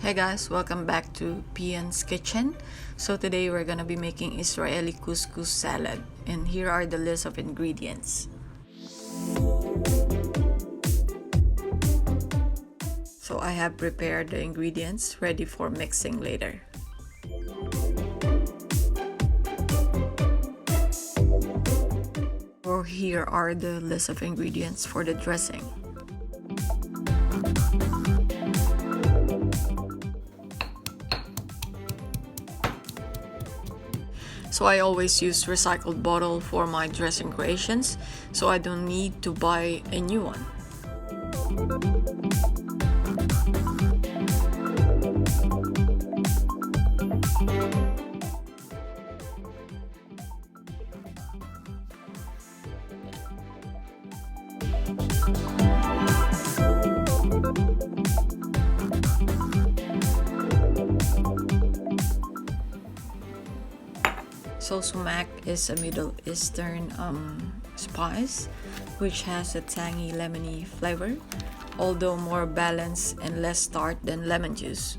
Hey guys, welcome back to Pian's Kitchen. So today we're gonna be making Israeli couscous salad, and here are the list of ingredients. So I have prepared the ingredients ready for mixing later. Or here are the list of ingredients for the dressing. So I always use recycled bottle for my dressing creations, so I don't need to buy a new one. So sumac is a Middle Eastern spice which has a tangy lemony flavor, although more balanced and less tart than lemon juice.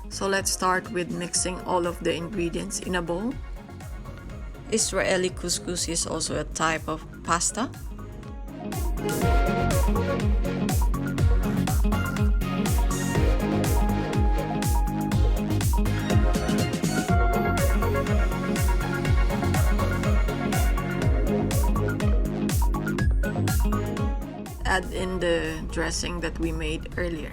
So let's start with mixing all of the ingredients in a bowl. Israeli couscous is also a type of pasta. Add in the dressing that we made earlier.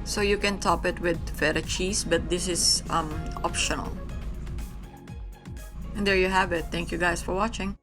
So you can top it with feta cheese, but this is optional. And there you have it. Thank you guys for watching.